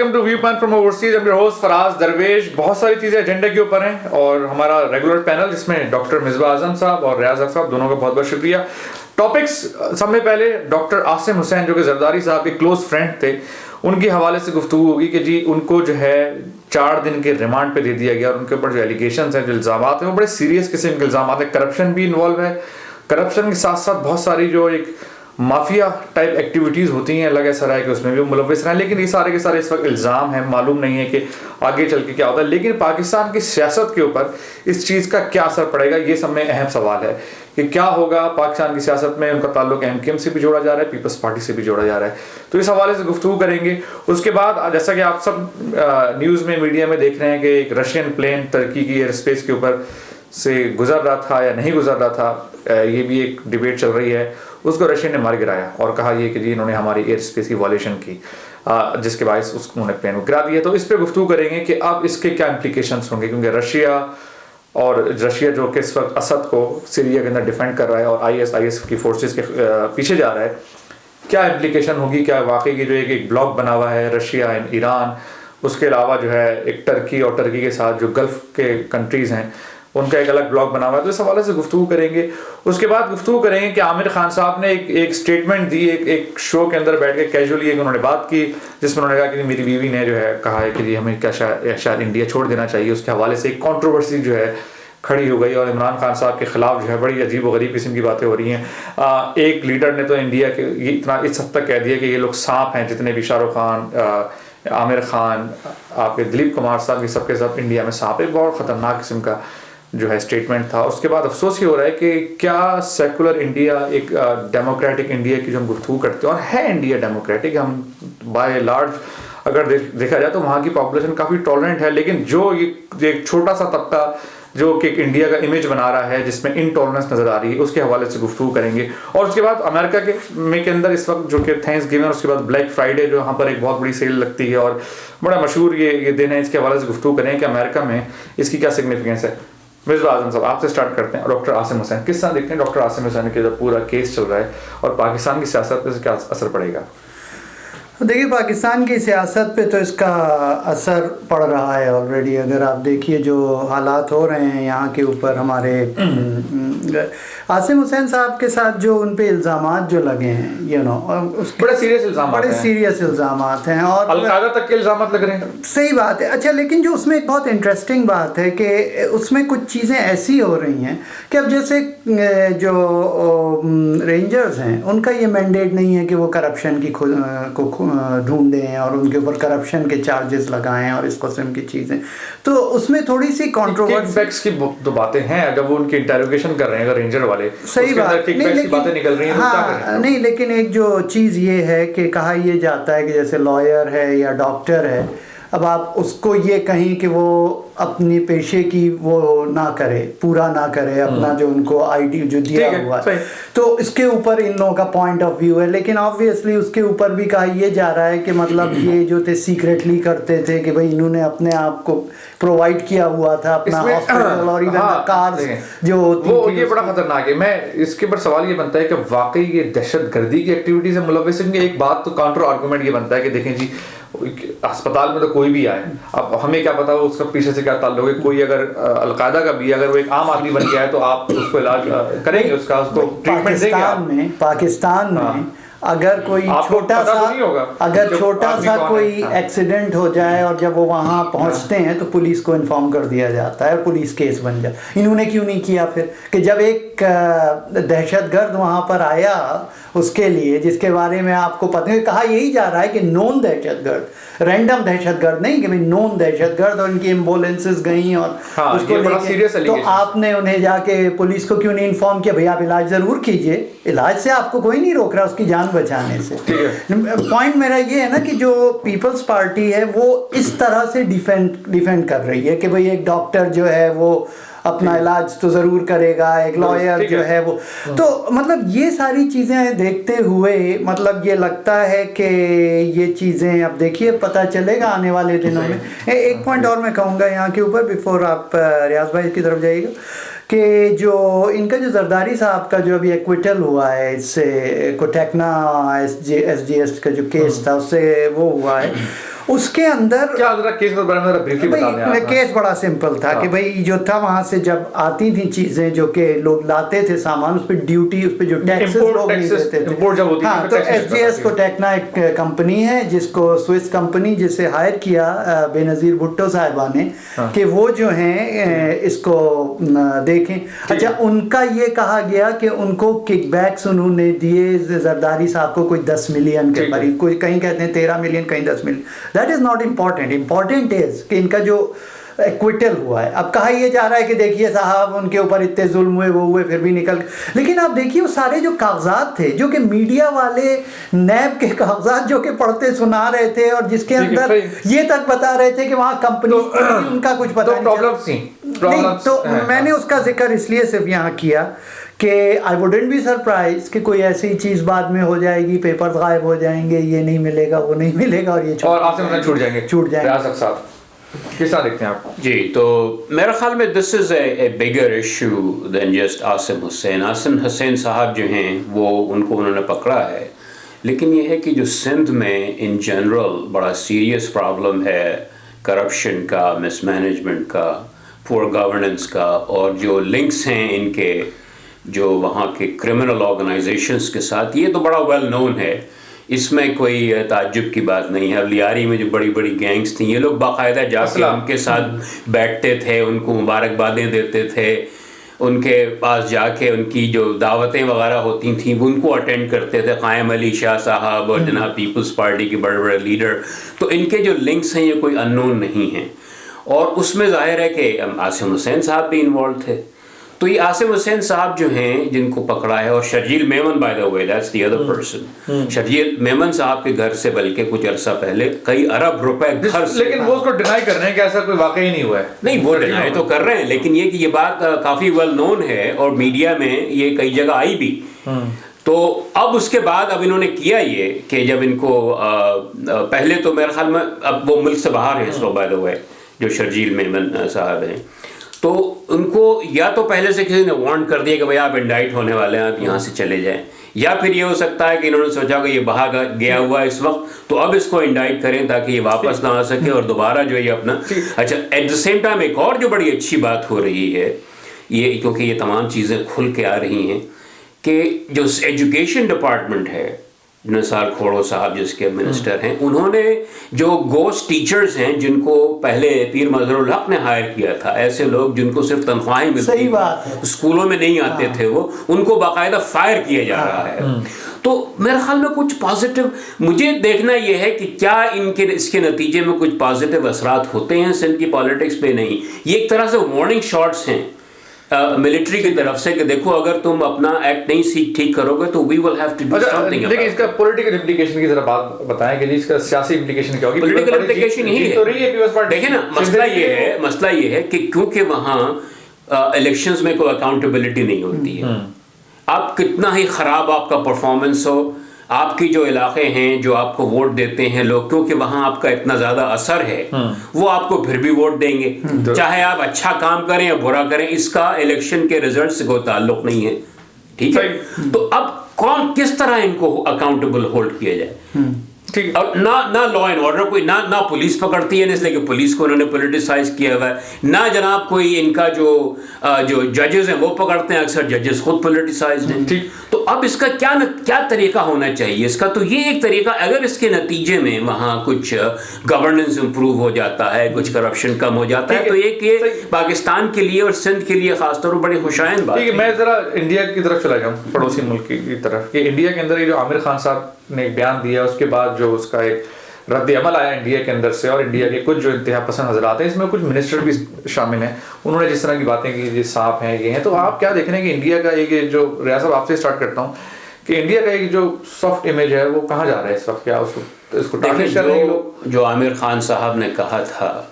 Welcome to viewpoint from overseas. I'm your host Faraz Darvesh. بہت ساری چیزیں ایجنڈے کے اوپر ہیں اور ہمارا ریگولر پینل جس میں ڈاکٹر مصباح اعظم صاحب اور ریاض صاحب دونوں کا بہت بہت شکریہ. ٹاپکس سب میں پہلے ڈاکٹر عاصم حسین جو کہ زرداری صاحب کے کلوز فرینڈ تھے, ان کے حوالے سے گفتگو ہوگی کہ جی ان کو جو ہے 4 دن کے ریمانڈ پہ دے دیا گیا اور ان کے اوپر جو ایلیگیشنز ہیں, جو الزامات ہیں, وہ بڑے سیریس قسم کے الزامات ہیں. کرپشن بھی انوالو ہے. کرپشن کے ساتھ ساتھ بہت ساری جو ایک مافیا ٹائپ ایکٹیویٹیز ہوتی ہیں, الگ ایسا رہا ہے کہ اس میں بھی ملوث رہے ہیں. لیکن یہ سارے کے سارے اس وقت الزام ہیں, معلوم نہیں ہے کہ آگے چل کے کیا ہوتا ہے. لیکن پاکستان کی سیاست کے اوپر اس چیز کا کیا اثر پڑے گا, یہ سب میں اہم سوال ہے کہ کیا ہوگا پاکستان کی سیاست میں. ان کا تعلق ایم کیو ایم سے بھی جوڑا جا رہا ہے, پیپلز پارٹی سے بھی جوڑا جا رہا ہے. تو اس حوالے سے گفتگو کریں گے. اس کے بعد جیسا کہ آپ سب نیوز میں میڈیا میں دیکھ رہے ہیں کہ ایک رشین پلین ترکی کی ایئر اسپیس کے اوپر سے گزر رہا تھا یا نہیں گزر رہا تھا, یہ بھی ایک ڈیبیٹ چل رہی ہے. اس کو رشین نے مار گرایا اور کہا یہ کہ جی انہوں نے ہماری ایئر اسپیس کی وائلیشن کی, جس کے باعث اس کو انہوں نے پلین کو گرا دیا. تو اس پہ گفتگو کریں گے کہ اب اس کے کیا امپلیکیشنس ہوں گے, کیونکہ رشیا جو کہ اس وقت اسد کو سیریا کے اندر ڈیفینڈ کر رہا ہے اور آئی ایس کی فورسز کے پیچھے جا رہا ہے, کیا امپلیکیشن ہوگی. کیا واقعی یہ جو ایک بلاک بنا ہوا ہے رشیا اینڈ ایران, اس کے علاوہ جو ہے ایک ٹرکی اور ٹرکی کے ساتھ جو گلف کے کنٹریز ہیں ان کا ایک الگ بلاک بنا ہوا ہے. تو اس حوالے سے گفتگو کریں گے. اس کے بعد گفتگو کریں گے کہ عامر خان صاحب نے ایک اسٹیٹمنٹ دی ایک شو کے اندر بیٹھ کے کیجولی, ایک انہوں نے بات کی جس میں انہوں نے کہا کہ میری بیوی نے جو ہے کہا ہے کہ جی ہمیں کیا شاید انڈیا چھوڑ دینا چاہیے. اس کے حوالے سے ایک کنٹروورسی جو ہے کھڑی ہو گئی اور عمران خان صاحب کے خلاف جو ہے بڑی عجیب و غریب قسم کی باتیں ہو رہی ہیں. ایک لیڈر نے تو انڈیا کے یہ اتنا اس حد تک کہہ دیا کہ یہ لوگ سانپ ہیں, جتنے بھی شاہ رخ خان, عامر خان, آپ کے دلیپ کمار صاحب, یہ سب کے سب انڈیا میں سانپ. ایک بہت خطرناک قسم کا جو ہے اسٹیٹمنٹ تھا. اس کے بعد افسوس یہ ہو رہا ہے کہ کیا سیکولر انڈیا, ایک ڈیموکریٹک انڈیا کی جو ہم گفتگو کرتے ہیں, اور ہے انڈیا ڈیموکریٹک, ہم بائی لارج اگر دیکھا جائے تو وہاں کی پاپولیشن کافی ٹالرنٹ ہے, لیکن جو ایک چھوٹا سا طبقہ جو کہ انڈیا کا امیج بنا رہا ہے جس میں انٹالرنس نظر آ رہی ہے, اس کے حوالے سے گفتگو کریں گے. اور اس کے بعد امریکہ کے اندر اس وقت جو کہ تھینکس گیونگ, اور اس کے بعد بلیک فرائیڈے جو وہاں پر ایک بہت بڑی سیل لگتی ہے اور بڑا مشہور یہ دن ہے, اس کے حوالے سے گفتگو کریں کہ امریکہ میں اس کی کیا سگنیفیکینس ہے. مصباح اعظم صاحب آپ سے سٹارٹ کرتے ہیں. ڈاکٹر عاصم حسین, کس طرح دیکھتے ہیں ڈاکٹر عاصم حسین کے جو پورا کیس چل رہا ہے اور پاکستان کی سیاست پہ کیا اثر پڑے گا؟ دیکھیے پاکستان کی سیاست پہ تو اس کا اثر پڑ رہا ہے آلریڈی. اگر آپ دیکھیے جو حالات ہو رہے ہیں یہاں کے اوپر, ہمارے عاصم حسین صاحب کے ساتھ جو ان پہ الزامات جو لگے ہیں بڑے سیریس الزامات ہیں اور القاعدہ تک کے الزامات لگ رہے ہیں. صحیح بات ہے. اچھا, لیکن جو اس میں ایک بہت انٹرسٹنگ بات ہے کہ اس میں کچھ چیزیں ایسی ہو رہی ہیں کہ اب جیسے جو رینجرز ہیں ان کا یہ مینڈیٹ نہیں ہے کہ وہ کرپشن کی کو ڈھونڈیں اور ان کے اوپر کرپشن کے چارجز لگائیں اور اس قسم کی چیزیں. تو اس میں تھوڑی سی کانٹروورسی کی تو باتیں ہیں, جب وہ ان کی انٹروگیشن کر رہے ہیں اگر رینجر والے, صحیح بات نہیں, لیکن ایک جو چیز یہ ہے کہ کہا یہ جاتا ہے کہ جیسے لائر ہے یا ڈاکٹر ہے, اب آپ اس کو یہ کہیں کہ وہ اپنی پیشے کی وہ نہ کرے, پورا نہ کرے اپنا جو ان کو آئی ڈی جو دیا ہوا ہے, تو اس کے اوپر ان لوگوں کا پوائنٹ آف ویو ہے. لیکن آبویسلی اس کے اوپر بھی کہا یہ جا رہا ہے کہ مطلب یہ جو تھے سیکریٹلی کرتے تھے کہ بھائی انہوں نے اپنے آپ کو پرووائڈ کیا ہوا تھا اپنا ہاسپٹل اور ایون کارز جو ہوتی تھی. یہ بڑا خطرناک ہے. میں اس کے اوپر سوال یہ بنتا ہے کہ واقعی یہ دہشت گردی کی ایکٹیویٹیز سے ملوث ہیں. ایک بات تو کاؤنٹر آرگومنٹ یہ بنتا ہے کہ دیکھیں جی اسپتال میں تو کوئی بھی آئے, اب ہمیں کیا پتا اس کا پیچھے سے کیا تعلق ہے. کوئی اگر القاعدہ کا بھی اگر وہ ایک عام آدمی بن گیا ہے تو آپ اس کو علاج کریں گے, اس کا اس کو ٹریٹمنٹ دیں گے. پاکستان میں اگر کوئی چھوٹا سا کوئی ایکسیڈنٹ ہو جائے اور جب وہ وہاں پہنچتے ہیں تو پولیس کو انفارم کر دیا جاتا ہے اور پولیس کیس بن جاتا ہے. انہوں نے کیوں نہیں کیا پھر کہ جب ایک دہشت گرد وہاں پر آیا اس کے لیے جس کے بارے میں آپ کو پتہ ہے, کہا یہی جا رہا ہے کہ نون دہشت گرد, رینڈم دہشت گرد نہیں کہ بھائی نون دہشت گرد, اور ان کی ایمبولینسز گئیں اور اس کو لے کے, تو آپ نے انہیں جا کے پولیس کو کیوں نہیں انفارم کیا بھائی آپ علاج ضرور کیجئے, علاج سے آپ کو کوئی نہیں روک رہا اس کی جان بچانے سے. پوائنٹ میرا یہ ہے نا کہ جو پیپلز پارٹی ہے وہ اس طرح سے ڈیفینڈ کر رہی ہے کہ بھئی ایک ڈاکٹر جو ہے وہ اپنا علاج تو ضرور کرے گا, ایک لائر جو ہے وہ, تو مطلب یہ ساری چیزیں دیکھتے ہوئے مطلب یہ لگتا ہے کہ یہ چیزیں اب دیکھیے پتہ چلے گا آنے والے دنوں میں. ایک پوائنٹ اور میں کہوں گا یہاں کے اوپر بیفور آپ ریاض بھائی کی طرف جائیے گا, کہ جو ان کا جو زرداری صاحب کا جو ابھی ایکویٹل ہوا ہے اس سے کوٹیکنا ایس جی ایس کا جو کیس تھا اس سے وہ ہوا ہے, اس کے اندر کیا ذرا کیس کے بارے میں ذرا بریفلی بتا دیں. کیس بڑا سمپل تھا کہ بھائی جو تھا وہاں سے جب آتی تھیں چیزیں جو کہ لوگ لاتے تھے سامان, اس پہ ڈیوٹی, اس پہ جو ٹیکسز لوگ نہیں دیتے تھے. ہاں, تو ایس جی ایس کو ٹیکنا ایک کمپنی ہے جس کو سوئس کمپنی جسے ہائر کیا بے نظیر بھٹو صاحبہ نے کہ وہ جو ہیں اس کو دیکھیں. اچھا, ان کا یہ کہا گیا کہ ان کو کک بیکس انہوں نے دیے زرداری صاحب کو کوئی 10 ملین کے قریب, کوئی کہیں کہتے ہیں 13 ملین, کہیں 10 million. That is not important. Important is کہ ان کا جو ایکویٹل ہوا ہے. اب کہا یہ جا رہا ہے کہ دیکھیے صاحب ان کے اوپر اتنے ظلم ہوئے, وہ ہوئے, پھر بھی نکل. لیکن آپ دیکھیے وہ سارے جو کاغذات تھے جو کہ میڈیا والے نیب کے کاغذات جو کہ پڑھتے سنا رہے تھے, اور جس کے اندر یہ تک بتا رہے تھے کہ وہاں کمپنی ان کا کچھ پتہ نہیں. تو میں نے اس کا ذکر اس لیے صرف یہاں کیا کہ آئی ووڈنٹ بی سرپرائز کہ کوئی ایسی چیز بعد میں ہو جائے گی, پیپر غائب ہو جائیں گے, یہ نہیں ملے گا, وہ نہیں ملے گا, اور یہ چھوٹ جائیں گے. ریاض صاحب کس طرح دیکھتے ہیں آپ؟ جی, تو میرے خیال میں دس از اے بگر ایشو دین جسٹ عاصم حسین. عاصم حسین صاحب جو ہیں وہ انہوں نے پکڑا ہے, لیکن یہ ہے کہ جو سندھ میں ان جنرل بڑا سیریس پرابلم ہے کرپشن کا, مس مینجمنٹ کا, پور گورننس کا, اور جو لنکس ہیں ان کے جو وہاں کے کرمنل آرگنائزیشنز کے ساتھ, یہ تو بڑا ویل نون ہے, اس میں کوئی تعجب کی بات نہیں ہے. لیاری میں جو بڑی بڑی گینگز تھیں, یہ لوگ باقاعدہ جا کے ان کے ساتھ بیٹھتے تھے, ان کو مبارکبادیں دیتے تھے, ان کے پاس جا کے ان کی جو دعوتیں وغیرہ ہوتی تھیں وہ ان کو اٹینڈ کرتے تھے, قائم علی شاہ صاحب اور جناب پیپلز پارٹی کے بڑے بڑے لیڈر. تو ان کے جو لنکس ہیں یہ کوئی ان نون نہیں ہیں, اور اس میں ظاہر ہے کہ عاصم حسین صاحب بھی انوالو تھے. تو یہ عاصم حسین صاحب جو ہیں جن کو پکڑا ہے, اور Sharjeel Memon by the way that's the other person, Sharjeel Memon صاحب کے گھر سے بلکہ کچھ عرصہ پہلے کئی ارب روپے گھر سے, لیکن وہ اس کو ڈینائی کر رہے ہیں کہ ایسا کوئی واقعی نہیں ہوا ہے. نہیں, وہ ڈینائی تو کر رہے ہیں, لیکن یہ کہ یہ بات کافی ویل نون ہے اور میڈیا میں یہ کئی جگہ آئی بھی. تو اب اس کے بعد اب انہوں نے کیا یہ کہ جب ان کو پہلے تو میرے خیال میں اب وہ ملک سے باہر ہیں اس وقت بائی دا وے جو شرجیل میمن صاحب ہیں, تو ان کو یا تو پہلے سے کسی نے وارن کر دیا کہ بھائی آپ انڈائٹ ہونے والے ہیں, آپ یہاں سے چلے جائیں, یا پھر یہ ہو سکتا ہے کہ انہوں نے سوچا کہ یہ باہر گیا ہوا ہے اس وقت, تو اب اس کو انڈائٹ کریں تاکہ یہ واپس نہ آ سکے اور دوبارہ جو ہے یہ اپنا. اچھا, ایٹ دا سیم ٹائم ایک اور جو بڑی اچھی بات ہو رہی ہے یہ, کیونکہ یہ تمام چیزیں کھل کے آ رہی ہیں, کہ جو ایجوکیشن ڈپارٹمنٹ ہے, نثار کھوڑو صاحب جس کے منسٹر ہیں, انہوں نے جو گوسٹ ٹیچرز ہیں جن کو پہلے پیر مظہر الحق نے ہائر کیا تھا, ایسے لوگ جن کو صرف تنخواہیں ملتی, اسکولوں میں نہیں آتے تھے وہ, ان کو باقاعدہ فائر کیا جا رہا ہے. تو میرے خیال میں کچھ پازیٹیو مجھے دیکھنا یہ ہے کہ کیا اس کے نتیجے میں کچھ پازیٹیو اثرات ہوتے ہیں سندھ کی پالیٹکس پہ. نہیں, یہ ایک طرح سے وارننگ شاٹس ہیں ملٹری کی طرف سے کہ دیکھو اگر تم اپنا ایکٹ نہیں ٹھیک کرو گے تو we will have to do سم تھنگ. لیکن اس کا پولیٹیکل امپلیکیشن کی ذرا بات بتائیں کہ اس کا سیاسی امپلیکیشن کیا ہوگی. پولیٹیکل امپلیکیشن یہی ہے, دیکھیں نا, مسئلہ یہ ہے کہ کیونکہ وہاں الیکشنز میں کوئی اکاؤنٹیبلٹی نہیں ہوتی ہے. آپ کتنا ہی خراب آپ کا پرفارمنس ہو, آپ کی جو علاقے ہیں جو آپ کو ووٹ دیتے ہیں لوگ, کیونکہ وہاں آپ کا اتنا زیادہ اثر ہے, وہ آپ کو پھر بھی ووٹ دیں گے, چاہے آپ اچھا کام کریں یا برا کریں, اس کا الیکشن کے ریزلٹ سے کوئی تعلق نہیں ہے. ٹھیک ہے, تو اب کون کس طرح ان کو اکاؤنٹیبل ہولڈ کیا جائے. اور نہ لا اینڈ آرڈر کوئی نہ پولیس پکڑتی ہے, اس لیے کہ پولیس کو انہوں نے پولیٹیسائز کیا ہوا ہے, نہ جناب کوئی ان کا جو ججز ہیں وہ پکڑتے ہیں, اکثر ججز خود پولیٹیسائزڈ ہیں. تو اب اس کا کیا طریقہ ہونا چاہیے اس کا, تو یہ ایک طریقہ, اگر اس کے نتیجے میں وہاں کچھ گورننس امپروو ہو جاتا ہے, کچھ کرپشن کم ہو جاتا ہے, تو یہ پاکستان کے لیے اور سندھ کے لیے خاص طور پر بڑی خوشائند بات ہے. میں ذرا انڈیا کی طرف چلا جاؤں, پڑوسی ملک کی طرف, کہ انڈیا کے اندر یہ جو عامر خان صاحب نے ایک بیان دیا, اس کے بعد جو اس کا ایک رد عمل آیا انڈیا کے اندر سے, اور انڈیا کے کچھ جو انتہا پسند حضرات ہیں, اس میں کچھ منسٹر بھی شامل ہیں, انہوں نے جس طرح کی باتیں کی, یہ صاف ہیں, یہ ہیں, تو آپ کیا دیکھ رہے ہیں کہ انڈیا کا ایک جو ریاض صاحب آپ سے اسٹارٹ کرتا ہوں, کہ انڈیا کا ایک جو سافٹ امیج ہے وہ کہاں جا رہا ہے اس وقت, کیا اس کو ٹارگیٹ کر رہے ہیں لوگ؟ جو عامر خان صاحب نے کہا تھا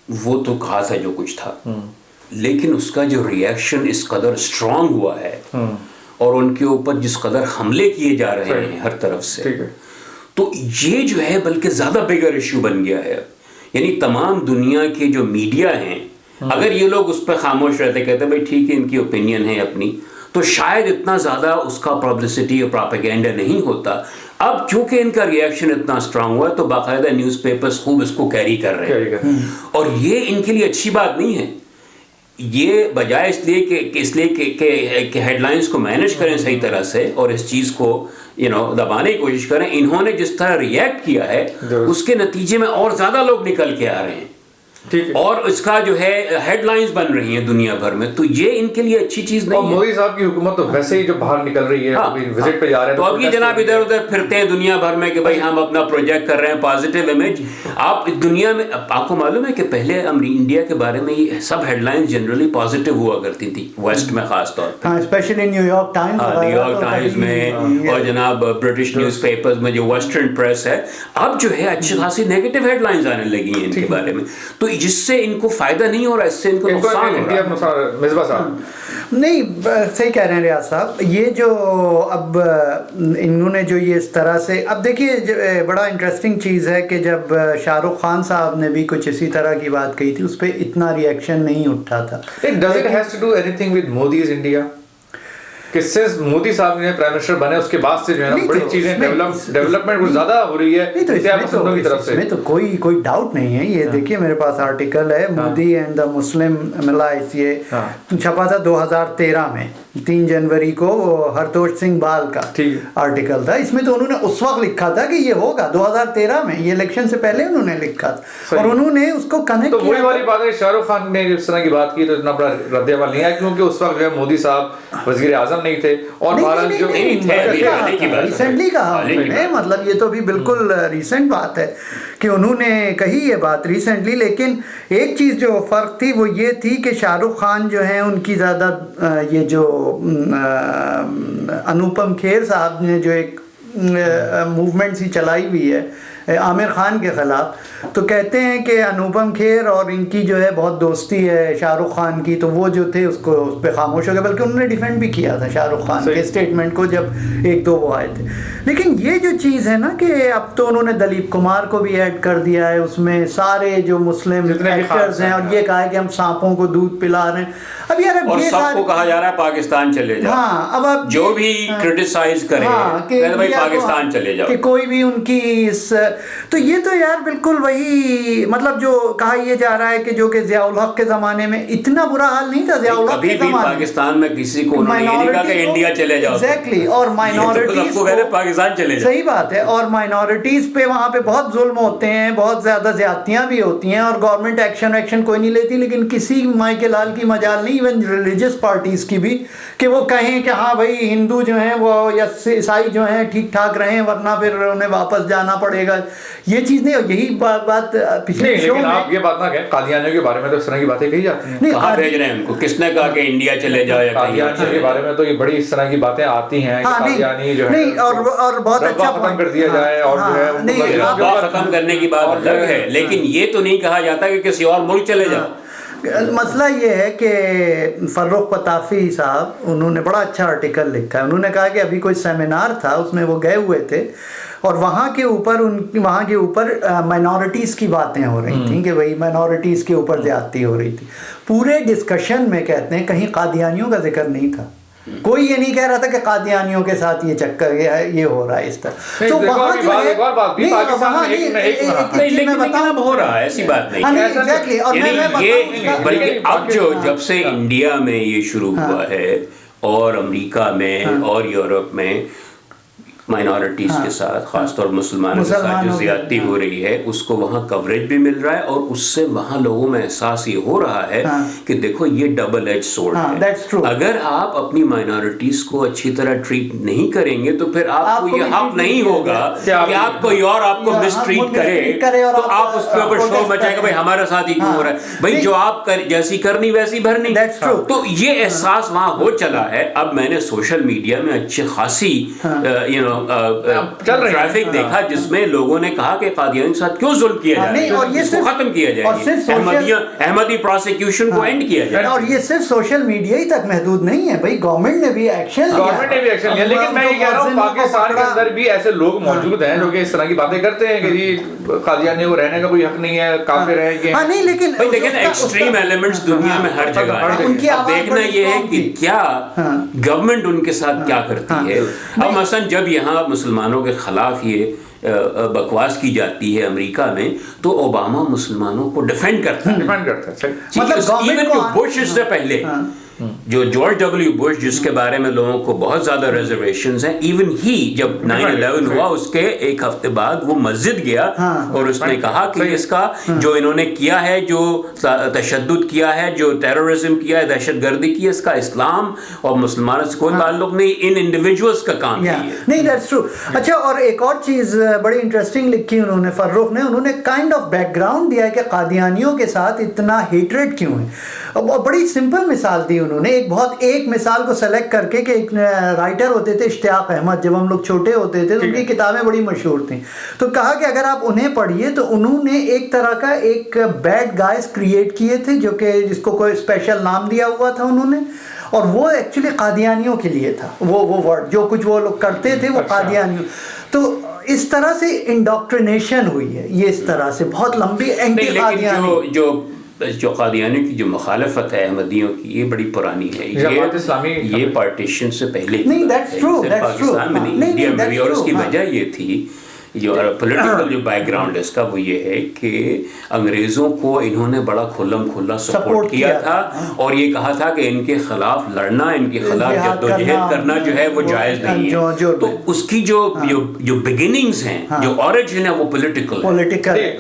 وہ تو کہا تھا جو کچھ تھا, لیکن اس کا جو ریئیکشن اس قدر اسٹرانگ ہوا ہے, اور ان کے اوپر جس قدر حملے کیے جا رہے ہیں ہر طرف سے, تو یہ جو ہے بلکہ زیادہ بگر ایشو بن گیا ہے. یعنی تمام دنیا کے جو میڈیا ہیں, اگر یہ لوگ اس پہ خاموش رہتے, کہتے بھائی ٹھیک ہے ان کی اوپینین ہے اپنی, تو شاید اتنا زیادہ اس کا پبلسٹی اور پراپیگینڈا نہیں ہوتا. اب چونکہ ان کا ریئیکشن اتنا اسٹرانگ ہوا تو باقاعدہ نیوز پیپرز خوب اس کو کیری کر رہے ہیں، اور یہ ان کے لیے اچھی بات نہیں ہے. یہ بجائے اس لیے کہ ہیڈ لائنز کو مینیج کریں صحیح طرح سے اور اس چیز کو دبانے کی کوشش کریں، انہوں نے جس طرح ریئیکٹ کیا ہے اس کے نتیجے میں اور زیادہ لوگ نکل کے آ رہے ہیں اور اس کا جو ہے ہیڈ لائنز بن رہی ہیں دنیا بھر میں، تو یہ ان کے لیے اچھی چیز نہیں ہے. اور مودی صاحب کی حکومت تو ویسے ہی جو باہر نکل رہی ہے وزٹ پہ جا رہے ہیں تو اب یہ جناب ادھر ادھر پھرتے ہیں دنیا بھر میں کہ بھائی ہم اپنا پروجیکٹ کر رہے ہیں پازیٹیو امیج. آپ دنیا میں آپ کو معلوم ہے کہ پہلے انڈیا کے بارے میں یہ سب ہیڈ لائنز جنرلی پازیٹیو ہوا کرتی تھی ویسٹ میں خاص طور پہ، اسپیشلی نیو یارک ٹائمز میں اور جناب برٹش نیوز پیپرز میں جو ویسٹرن پریس ہے. اب جو ہے اچھی خاصی نیگیٹو ہیڈ لائنز آنے لگی ہیں ان کے بارے میں، تو جس سے ان کو فائدہ نہیں ہو رہا، اس سے ان کو نقصان ہو رہا ہے. مصباح صاحب نہیں صحیح کہہ رہے ہیں ریاض صاحب. یہ جو اب انہوں نے جو یہ اس طرح سے، اب دیکھیے بڑا انٹرسٹنگ چیز ہے کہ جب شاہ رخ خان صاحب نے بھی کچھ اسی طرح کی بات کہی تھی اس پہ اتنا ریئیکشن نہیں اٹھا تھا. Does it has to do anything with Modi's India? کہ سنس مودی صاحب نے پرائم منسٹر بنے اس کے بعد سے جو ہے نا بڑی چیزیں ڈیولپمنٹ کچھ زیادہ ہو رہی ہے پسندوں کی طرف سے. میں تو کوئی ڈاؤٹ نہیں ہے. یہ دیکھیے میرے پاس آرٹیکل ہے مودی اینڈ دا مسلم ملائس، یہ چھپا تھا 2013 میں 3 جنوری کو ہرتوش سنگھ بال کا آرٹیکل تھا. اس میں تو انہوں نے اس وقت لکھا تھا کہ یہ ہوگا 2013 میں، یہ الیکشن سے پہلے انہوں نے لکھا تھا اور انہوں نے اس کو کنیکٹ کیا. تو وہی والی بات ہے شاہ رخ خان نے اس طرح کی بات کی تو اتنا بڑا رد عمل نہیں آیا کیونکہ اس وقت جو ہے مودی صاحب وزیر اعظم نہیں تھے اور ریسنٹلی کہا انہوں نے، مطلب یہ تو بھی بالکل ریسنٹ بات ہے کہ انہوں نے کہی یہ بات ریسنٹلی. لیکن ایک چیز جو فرق تھی وہ یہ تھی کہ شاہ رخ خان جو ہیں ان کی زیادہ یہ جو انوپم کھیر صاحب نے جو ایک موومنٹ سی چلائی ہوئی ہے عامر خان کے خلاف، تو کہتے ہیں کہ انوپم کھیر اور ان کی جو ہے بہت دوستی ہے شاہ رخ خان کی، تو وہ جو تھے اس کو اس پہ خاموش ہو گئے، بلکہ انہوں نے ڈیفینڈ بھی کیا تھا شاہ رخ خان کے اسٹیٹمنٹ کو جب 1-2 وہ آئے تھے. لیکن یہ جو چیز ہے نا کہ اب تو انہوں نے دلیپ کمار کو بھی ایڈ کر دیا ہے اس میں، سارے جو مسلم ایکٹرز ہیں، اور یہ کہا ہے کہ ہم سانپوں کو دودھ پلا رہے ہیں. اب یار اور سب کو کہا جا رہا ہے پاکستان چلے جاؤ. ہاں اب آپ جو بھی کرٹیسائز کرے بھائی پاکستان چلے جاؤ، کہ کوئی بھی ان کی اس، تو یہ تو یار بالکل وہی مطلب جو کہا یہ جا رہا ہے کہ جو کہ ضیاء الحق کے زمانے میں اتنا برا حال نہیں تھا. ضیاء الحق کے زمانے میں پاکستان میں کسی کو انہوں نے یہ نہیں کہا کہ انڈیا چلے جاؤ. ایگزیکٹلی. اور مائنورٹیز کو پاکستان چلے جاؤ، صحیح بات ہے. اور مائنورٹیز پہ وہاں پہ بہت ظلم ہوتے ہیں، بہت زیادہ زیادتیاں بھی ہوتی ہیں اور گورنمنٹ ایکشن کوئی نہیں لیتی. لیکن کسی مائی کے لال کی مجال نہیں، ایون ریلیجس پارٹیز کی بھی، کہ وہ کہیں کہ ہاں بھائی ہندو جو ہیں وہ یا عیسائی جو ہیں ٹھیک ٹھاک رہیں ورنہ پھر انہیں واپس جانا پڑے گا. یہ چیز نہیں. یہی بات پچھلے شو میں آپ یہ بات نہ کہیں قادیانیوں کے بارے میں تو اس طرح کی باتیں کہی جاتی ہیں. کہاں بھیج رہے ہیں ان کو؟ کس نے کہا کہ انڈیا چلے جاؤ یا قادیانیوں کے بارے میں تو یہ بڑی اس طرح کی باتیں آتی ہیں کہ قادیانی جو ہے اور بہت اچھا ختم کر دیا جائے اور جو ہے ختم کرنے کی بات الگ ہے، لیکن یہ تو نہیں کہا جاتا کہ کسی اور ملک چلے جاؤ. مسئلہ یہ ہے کہ فرخ پتافی صاحب انہوں نے بڑا اچھا آرٹیکل لکھا ہے. انہوں نے کہا کہ ابھی کوئی سیمینار تھا اس میں وہ گئے ہوئے تھے اور وہاں کے اوپر مائنورٹیز کی باتیں ہو رہی تھیں کہ بھئی مائنورٹیز کے اوپر زیادتی ہو رہی تھی. پورے ڈسکشن میں کہتے ہیں کہیں قادیانیوں کا ذکر نہیں تھا. کوئی یہ نہیں کہہ رہا تھا کہ قادیانیوں کے ساتھ یہ چکر یہ ہو رہا ہے اس طرح. تو وہاں جو ہے ہو رہا ہے ایسی بات نہیں. بلکہ اب جب سے انڈیا میں یہ شروع ہوا ہے اور امریکہ میں اور یورپ میں مائنورٹیز کے ساتھ خاص طور مسلمانوں کے ساتھ جو زیادتی ہو رہی ہے اس کو وہاں کوریج بھی مل رہا ہے اور اس سے وہاں لوگوں میں احساس یہ ہو رہا ہے کہ دیکھو یہ ڈبل ایج سورڈ ہے. اگر آپ اپنی مائنورٹیز کو اچھی طرح ٹریٹ نہیں کریں گے تو پھر آپ کو یہ حق نہیں ہوگا کہ آپ کوئی اور آپ کو مس ٹریٹ کرے تو آپ اس پہ اوپر شور مچائے گا بھائی ہمارے ساتھ ہی کیوں ہو رہا ہے بھائی جو آپ جیسی کرنی ویسی بھرنی. تو یہ احساس وہاں ہو چلا ہے. اب میں نے سوشل میڈیا میں اچھی خاصی ٹریفک دیکھا جس میں لوگوں نے کہا کہ قادیانیوں کے ساتھ کیوں ظلم کیا جائے اور اس کو ختم کیا جائے, احمدی پروسیکیوشن کو اینڈ کیا جائے. اور یہ صرف سوشل میڈیا ہی تک محدود نہیں ہے بھائی, گورنمنٹ نے بھی ایکشن لیا. لیکن میں یہ کہہ رہا ہوں پاکستان کے اندر بھی ایسے لوگ موجود ہیں جو کہ اس طرح کی باتیں کرتے ہیں کہ جی قادیانی کو رہنے کا کوئی حق نہیں ہے, کافر ہیں یہ. ہاں نہیں لیکن ایکسٹریم ایلیمنٹس دنیا میں ہر جگہ ہیں. دیکھنا یہ ہے کہ کیا گورنمنٹ ان کے ساتھ کیا کرتی ہے. اب مثلا جب یہاں مسلمانوں کے خلاف یہ بکواس کی جاتی ہے امریکہ میں تو اوباما مسلمانوں کو ڈیفینڈ کرتا ہے. مطلب ایون جو بش سے پہلے جو جارج ڈبلیو بش جس کے بارے میں لوگوں کو بہت زیادہ ریزرویشنز ہیں, ایون ہی جب 9/11 ہوا اس کے ایک ہفتے بعد وہ مسجد گیا اور اس نے کہا کہ اس کا جو انہوں نے کیا ہے, جو تشدد کیا ہے, جو ٹیررزم کیا ہے, دہشت گردی کی, اس کا اسلام اور مسلمانوں سے کوئی تعلق نہیں, ان انڈیویجولز کا کام ہے. نہیں دیٹس ٹرو. اچھا, اور ایک اور چیز بڑی انٹرسٹنگ لکھی انہوں نے, فرخ نے, انہوں نے کائنڈ آف بیک گراؤنڈ دیا ہے کہ قادیانیوں کے ساتھ اتنا ہیٹریڈ کیوں ہے. بڑی سمپل مثال دی انہوں نے, ایک مثال کو سلیکٹ کر کے, کہ ایک رائٹر ہوتے تھے اشتیاق احمد, جب ہم لوگ چھوٹے ہوتے تھے تو ان کی کتابیں بڑی مشہور تھیں, تو کہا کہ اگر آپ انہیں پڑھیے تو انہوں نے ایک طرح کا ایک بیڈ گائز کریٹ کیے تھے جو کہ جس کو کوئی اسپیشل نام دیا ہوا تھا انہوں نے, اور وہ ایکچولی قادیانیوں کے لیے تھا, وہ ورڈ جو کچھ وہ لوگ کرتے تھے وہ قادیانیوں. تو اس طرح سے انڈاکٹرینیشن ہوئی ہے, یہ اس طرح سے بہت لمبی اینٹی قادیانی جو قادیانیوں کی جو مخالفت ہے احمدیوں کی, یہ بڑی پرانی ہے. یہ پارٹیشن سے پہلے پاکستان میں نہیں, انڈیا میں بھی. اور اس کی وجہ یہ تھی, جو پولیٹیکل جو بیک گراؤنڈ ہے اس کا وہ یہ ہے کہ انگریزوں کو انہوں نے بڑا کھلم کھلا سپورٹ کیا تھا, اور یہ کہا تھا کہ ان کے خلاف لڑنا, ان کے خلاف جدوجہد کرنا جو ہے وہ جائز نہیں ہے. تو اس کی جو بگننگز ہیں, جو اوریجن ہے, وہ پولیٹیکل.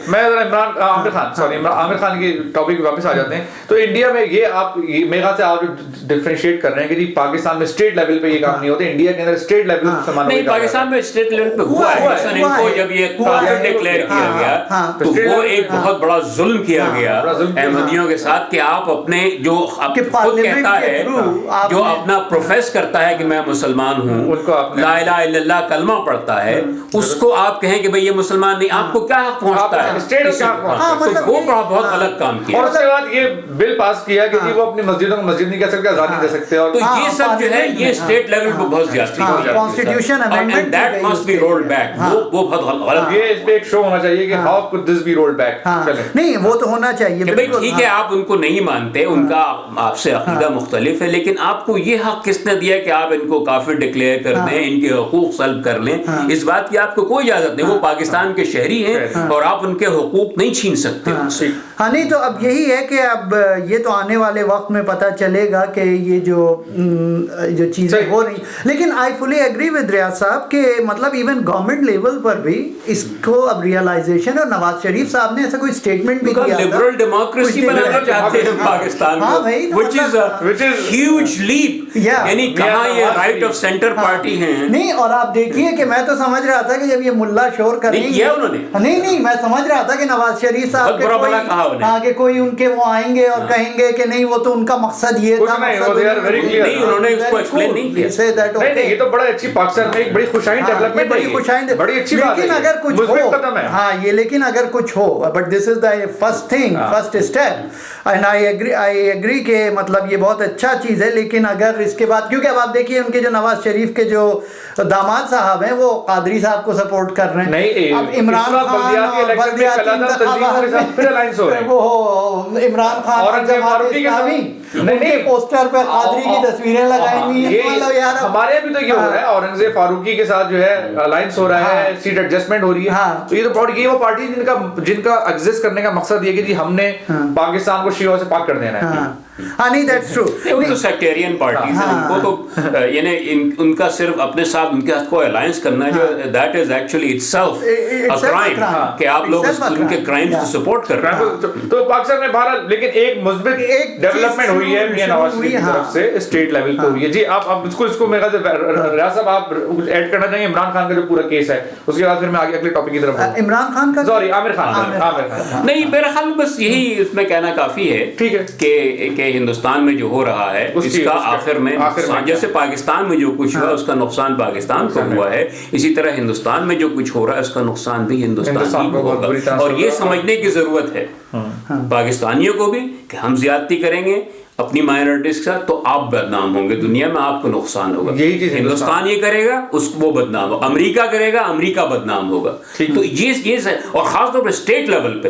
میں عامر خان کی ٹاپک پہ واپس آ جاتے ہیں. تو انڈیا میں یہ آپ میرے خیال سے آپ ڈفرینشیٹ کر رہے ہیں کہ جی پاکستان میں اسٹیٹ لیول پہ یہ کام نہیں ہوتا, انڈیا کے اندر اسٹیٹ لیول نہیں, پاکستان میں اسٹیٹ لیول پہ ہوا ہے. جب یہ کافر ڈکلیئر کیا گیا تو وہ ایک بہت بڑا ظلم کیا گیا احمدیوں کے ساتھ, کہ آپ اپنے جو خود کہتا ہے, جو اپنا پروفیس کرتا ہے کہ میں مسلمان ہوں, لا الہ الا اللہ کلمہ پڑھتا ہے, اس کو آپ کہیں کہ بھئی یہ مسلمان نہیں, آپ کو کیا حق پہنچتا ہے. تو وہ بہت غلط کام کیا. اور اس کے بعد یہ بل پاس کیا کہ وہ اپنی مسجدوں کو مسجد نہیں کہہ سکتے, آزاد نہیں دے سکتے. تو یہ سب جو ہے یہ اسٹیٹ لیول پہ بہت زیادتی ہو جاتی ہے. Constitution amendment that must be rolled back. وہ بہت غلط. یہ اس پہ ایک شو ہونا چاہیے کہ how could this be rolled back. نہیں, وہ تو ہونا چاہیے. کہ بھئی ٹھیک ہے آپ ان کو نہیں مانتے, ان کا آپ سے عقیدہ مختلف ہے, لیکن آپ کو یہ حق کس نے دیا کہ آپ ان کو کافر ڈکلیئر کر دیں, ان کے حقوق سلب کر لیں؟ اس بات کی آپ کو کوئی اجازت نہیں. وہ پاکستان کے شہری ہیں اور آپ ان کے حقوق نہیں چھین سکتے. ہاں نہیں, تو اب یہی ہے کہ اب یہ تو آنے والے وقت میں پتہ چلے گا کہ یہ جو چیزیں ہو رہی. لیکن آئی فلی ایگری ود ریاض صاحب کہ مطلب ایون گورنمنٹ لیول پر بھی اس کو اب ریئلائزیشن, اور نواز شریف صاحب نے ایسا کوئی اسٹیٹمنٹ بھی کیا تھا, لبرل ڈیموکریسی بنانا چاہتے ہیں پاکستان کو, which is a huge leap. یعنی کہاں یہ رائٹ آف سینٹر پارٹی ہیں. نہیں, اور آپ دیکھیے کہ میں تو سمجھ رہا تھا کہ جب یہ ملا شور کریں گے, نہیں میں سمجھ رہا تھا کہ نواز شریف صاحب کے کوئی ان کے وہ آئیں گے اور کہیں گے کہ نہیں وہ تو ان کا مقصد یہ تھا. نہیں, انہوں نے اس کو ایکسپلین نہیں کیا. یہ تو بڑا اچھی پاکستان میں ایک بڑی خوشائند ڈیولپمنٹ ہے, بڑی اچھی بات ہے. لیکن اگر کچھ ہو, ہاں یہ لیکن اگر کچھ ہو, but this is the first thing, first step, and I agree کہ مطلب یہ بہت اچھا چیز ہے. لیکن اگر اس کے بعد, کیونکہ اب آپ دیکھیے ان کے جو نواز شریف کے جو داماد صاحب ہیں وہ قادری صاحب کو سپورٹ کر رہے ہیں. اب عمران خان بلدیاتی انتخابات, وہ عمران خان اور جماعت اسلامی ان کے پوسٹر پہ قادری کی تصویریں لگائی ہوئی ہیں. ہمارے بھی تو یہ ہو رہا ہے, اورنگزیب فاروقی کے ساتھ جو ہے الائنس ہو رہا ہے, سیٹ ایڈجسٹمنٹ ہو رہی ہے. تو یہ تو یہ وہ پارٹی جن کا ایگزسٹ کرنے کا مقصد یہ کہ جی ہم نے پاکستان کو شیعوں سے پاک کر دینا ہے. ہاں نہیں, دیٹس ٹرو. وہ تو سیکٹیرین پارٹیز ہیں, ان کو تو یعنی ان کا صرف اپنے ساتھ ان کے ساتھ کو الائنس کرنا جو that is actually itself a crime, کہ آپ لوگ ان کے کرائمز کو سپورٹ کر رہے ہیں. تو پاکستان میں بہرحال لیکن ایک مثبت ڈیولپمنٹ ہوئی ہے میاں نواز شریف کی طرف سے, اسٹیٹ لیول پہ ہوئی ہے. جی آپ اس کو میرے خیال سے ریاض صاحب آپ ایڈ کرنا چاہیں عمران خان کا جو پورا کیس ہے, اس کے بعد پھر میں آگے اگلے ٹاپک کی طرف. عمران خان کا, سوری عامر خان. نہیں, میرا خیال بس یہی اس میں کہنا کافی ہے, ٹھیک ہے, کہ ہندوستان میں جو ہو رہا ہے اس کا آخر میں نقصان, جیسے پاکستان میں جو کچھ ہوا اس کا نقصان پاکستان کو ہوا ہے, اسی طرح ہندوستان میں جو کچھ ہو رہا ہے اس کا نقصان بھی ہندوستان کو ہوگا. اور یہ سمجھنے کی ضرورت ہے پاکستانیوں کو بھی کہ ہم زیادتی کریں گے اپنی مائنورٹیز کے ساتھ تو آپ بدنام ہوں گے, دنیا میں آپ کو نقصان ہوگا. ہندوستان یہ کرے گا اس وہ بدنام ہوگا, امریکہ کرے گا امریکہ بدنام ہوگا. تو یہ اور خاص طور پہ اسٹیٹ لیول پہ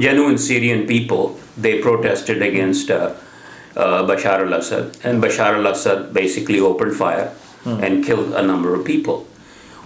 genuine Syrian people, they protested against Bashar al-Assad, and Bashar al-Assad basically opened fire and killed a number of people.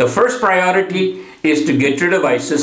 the first priority is to get rid of ISIS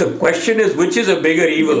the question is which is a bigger evil?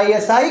ISI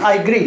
I agree.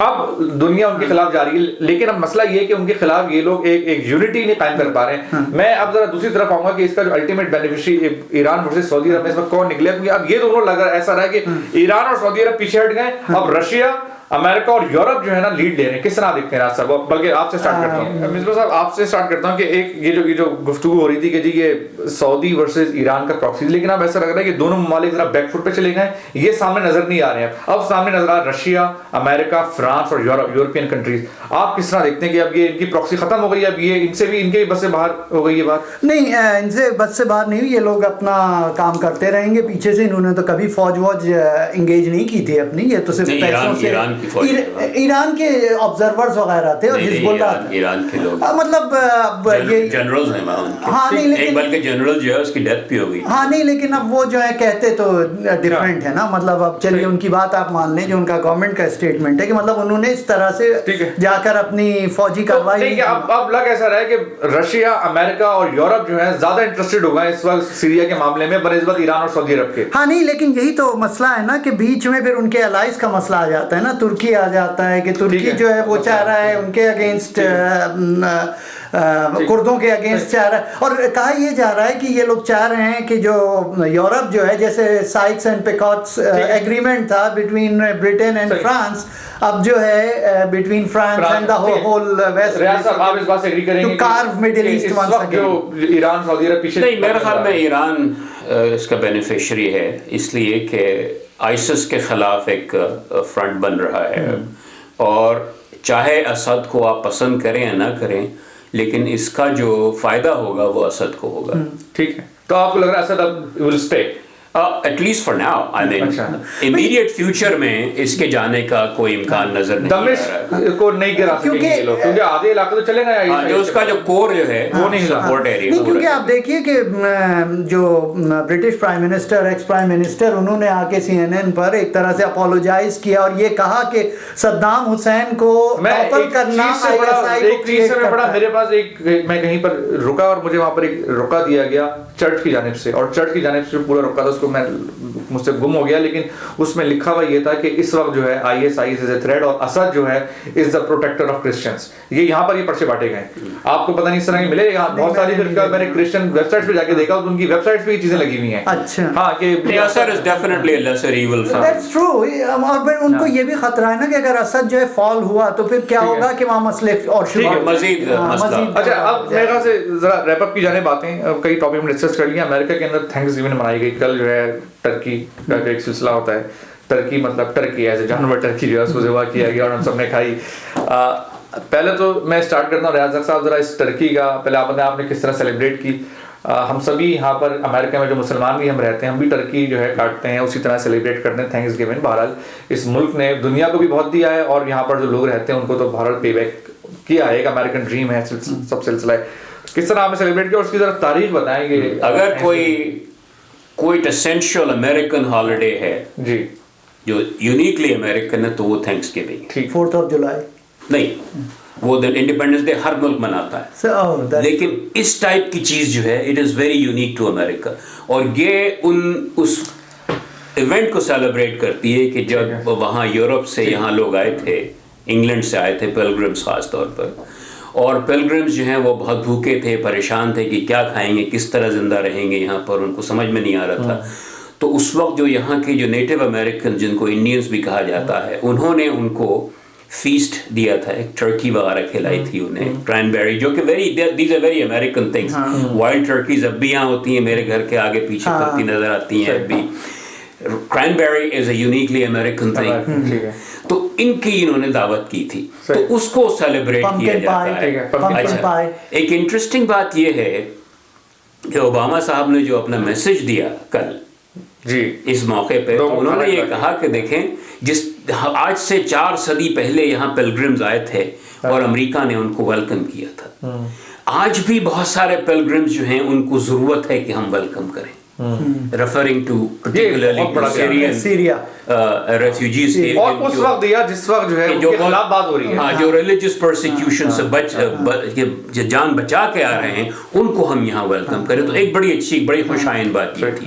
اب دنیا ان کے خلاف جا رہی ہے، لیکن اب مسئلہ یہ ہے کہ ان کے خلاف یہ لوگ ایک یونٹی نہیں قائم کر پا رہے ہیں. میں اب ذرا دوسری طرف آؤں گا کہ اس کا جو الٹیمیٹ بینیفیشری ایران ورسز سعودی عرب میں اس وقت کون نکلے، کیونکہ اب یہ دونوں لگ رہا ایسا رہا کہ ایران اور سعودی عرب پیچھے ہٹ گئے، اب رشیا، امریکہ اور یورپ جو ہے نا لیڈ لے رہے ہیں. کس طرح دیکھتے ہیں راج صاحب؟ بلکہ آپ سے سٹارٹ کرتا ہوں مصباح صاحب، آپ سے سٹارٹ کرتا ہوں کہ ایک یہ جو گفتگو ہو رہی تھی کہ جی یہ سعودی ورسز ایران کا پراکسی، لیکن اب ایسا لگ رہا ہے کہ دونوں ممالک ذرا بیک فٹ پہ چلے گئے، یہ سامنے نظر نہیں آ رہے ہیں. اب سامنے نظر آ رہا رشیا، امریکہ، فرانس اور یورپین کنٹریز. آپ کس طرح دیکھتے ہیں کہ اب یہ ان کی پراکسی ختم ہو گئی، اب یہ ان سے بھی ان کے بس سے باہر ہو گئی یہ بات؟ نہیں، ان سے بس سے باہر نہیں ہوئی، یہ لوگ اپنا کام کرتے رہیں گے. پیچھے سے انہوں نے تو کبھی فوج ووج انگیج نہیں کی تھی اپنی، یہ تو صرف پیسوں سے ایران کے آبزرورز وغیرہ تھے اور حزب اللہ ایران کے لوگ مطلب یہ جنرلز ہیں وہاں، ہاں نہیں لیکن بلکہ جنرل جو ہے اس کی ڈیتھ بھی ہو گئی. ہاں نہیں لیکن اب وہ جو ہے کہتے تو ڈفرینٹ ہے نا. مطلب اب چلیے ان کی بات آپ مان لیں جو ان کا گورنمنٹ کا اسٹیٹمنٹ ہے کہ مطلب انہوں نے اس طرح سے جا کر اپنی فوجی کارروائی. اب لگ ایسا رہا ہے کہ رشیا، امریکہ اور یورپ جو ہے زیادہ انٹرسٹڈ ہو گئے اس وقت سیریا کے معاملے میں بنسبت ایران اور سعودی عرب کے. ہاں نہیں لیکن یہی تو مسئلہ ہے نا کہ بیچ میں پھر ان کے الائز کا مسئلہ آ جاتا ہے نا. ترکی آ جاتا ہے کہ ترکی جو ہے وہ چاہ رہا ہے ان کے اگینسٹ کردوں کے اگینسٹ چاہ رہا ہے، اور کہا یہ جا رہا ہے کہ یہ لوگ چاہ رہے ہیں کہ جو یورپ جو ہے جیسے سائکس اینڈ پیکوٹس ایگریمنٹ تھا بٹوین برٹن اینڈ فرانس، اب جو ہے between France and the whole West. Riaz Sahab آپ اس بات سے ایگری کریں گے ٹو کارو مڈل ایسٹ ونس اگین؟ جو ایران سعودی عرب پیچھے نہیں، میرے خیال میں ایران اس کا بینیفیشری ہے، اس لیے کہ آئسس کے خلاف ایک فرنٹ بن رہا ہے، اور چاہے اسد کو آپ پسند کریں یا نہ کریں لیکن اس کا جو فائدہ ہوگا وہ اسد کو ہوگا. ٹھیک ہے، تو آپ کو لگ رہا ہے اسد اب will stay at least for now? I mean immediate future میں اس کے جانے کا کوئی امکان نظر نہیں آ رہا ہے. کو نہیں گرا سکیں گے یہ لوگ، کیونکہ آدھے علاقے تو چلے گئے، جو اس کا جو کور جو ہے وہ نہیں سپورٹ ایریا. نہیں کیونکہ آپ دیکھیے کہ جو British prime minister, ex prime minister, انہوں نے آ کے CNN پر ایک طرح سے اپولوجائز کیا اور یہ کہا کہ صدام حسین کو ٹاپل کرنا میرے پاس ایک، میں کہیں پر رکا اور مجھے وہاں پر ایک رکا دیا گیا چرچ کی جانب سے، اور چرچ کی جانب سے جو پورا رکا تھا اس کو میں مجھ سے گم ہو گیا، لیکن اس میں لکھا ہوا یہ تھا کہ اس وقت جو ہے ISIS از اے تھریٹ اور اسد جو ہے از دا پروٹیکٹر آف کرسچنز. یہ یہاں پر یہ پرچے بانٹے گئے. آپ کو پتہ نہیں اس طرح ملے گا بہت ساری، میں نے کرسچن ویب سائٹس پہ جا کے دیکھا تو ان کی ویب سائٹس پہ یہ چیزیں لگی ہوئی ہیں. اچھا ہاں کہ Asad is definitely a lesser evil. That's true. اور پھر ان کو یہ بھی خطرہ ہے نا کہ اگر اسد جو ہے فال ہوا تو پھر کیا ہوگا کہ وہاں مسئلے اور شروع مزید مسئلہ. اچھا اب میرے خیال سے ذرا ریپ اپ کی جانے باتیں، کئی ٹاپک ہم نے ڈسکس کر لیا. امریکہ کے اندر تھینکس گیونگ منائی گئی. کل جو ہے ٹرکی کا ایک سلسلہ ہوتا ہے، ٹرکی مطلب ٹرکی ایز اے جانور، ٹرکی جو ہے اس کو ذبح کیا گیا اور ہم سب نے کھائی. پہلے تو میں اسٹارٹ کرتا ہوں ریاض صاحب، ذرا اس ٹرکی کا پہلے آپ نے کس طرح سیلیبریٹ کی. ہم سبھی یہاں پر امریکہ میں جو مسلمان بھی ہم رہتے ہیں، ہم بھی ٹرکی جو ہے کاٹتے ہیں، اسی طرح سیلیبریٹ کرتے ہیں تھینکس گیونگ. بہرحال اس ملک نے دنیا کو بھی بہت دیا ہے اور یہاں پر جو لوگ رہتے ہیں ان کو تو بہرحال پے بیک کیا ہے. ایک امریکن ڈریم ہے سب سلسلہ ہے. کس طرح آپ نے سیلیبریٹ کیا اور اس کی ذرا تاریخ بتائیں گے. اگر کوئی اسینشیل امریکن ہالیڈے ہے جی جو یونیکلی امریکن ہے تو وہ thanks giving. 4th of July نہیں، وہ دن انڈیپینڈنس ڈے ہر ملک مناتا ہے، لیکن اس ٹائپ کی چیز جو ہے it is very unique to America, اور یہ اس ایونٹ کو سیلیبریٹ کرتی ہے کہ جب وہاں یورپ سے یہاں لوگ آئے تھے، انگلینڈ سے آئے تھے پلگرمز خاص طور پر، اور پلگرمز جو ہیں وہ بہت بھوکے تھے، پریشان تھے کہ کیا کھائیں گے، کس طرح زندہ رہیں گے یہاں پر، ان کو سمجھ میں نہیں آ رہا تھا. تو اس وقت جو یہاں کے جو نیٹو امریکن جن کو انڈینز بھی کہا جاتا ہے، انہوں نے ان کو فیسٹ دیا تھا، ایک ٹرکی وغیرہ کھلائی تھی انہیں، کرین بیری، جو کہ these are very American things. Wild turkeys اب بھی یہاں ہوتی ہیں، میرے گھر کے آگے پیچھے کرتی نظر آتی ہیں اب بھی. کرین بیری از اے یونیکلی امریکن تھنگ. تو ان کی انہوں نے دعوت کی تھی تو اس کو سیلیبریٹ کیا جاتا ہے. ایک انٹرسٹنگ بات یہ ہے کہ اوباما صاحب نے جو اپنا میسج دیا کل جی اس موقع پہ، تو انہوں نے یہ کہا کہ دیکھیں جس آج سے 4 صدی پہلے یہاں پلگرمز آئے تھے اور امریکہ نے ان کو ویلکم کیا تھا، آج بھی بہت سارے پلگرمز جو ہیں ان کو ضرورت ہے کہ ہم ویلکم کریں. referring to particularly Syria refugees اور اس وقت دیا جس وقت جو ہے ان کے خلاف بات ہو رہی ہے، ہاں جو ریلیجس پرسیکیوشن سے جان بچا کے آ رہے ہیں ان کو ہم یہاں ویلکم کریں. تو ایک بڑی اچھی بڑی خوش آئند بات یہ تھی.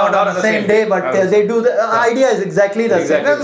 not on the same day, but they do the idea is exactly the same.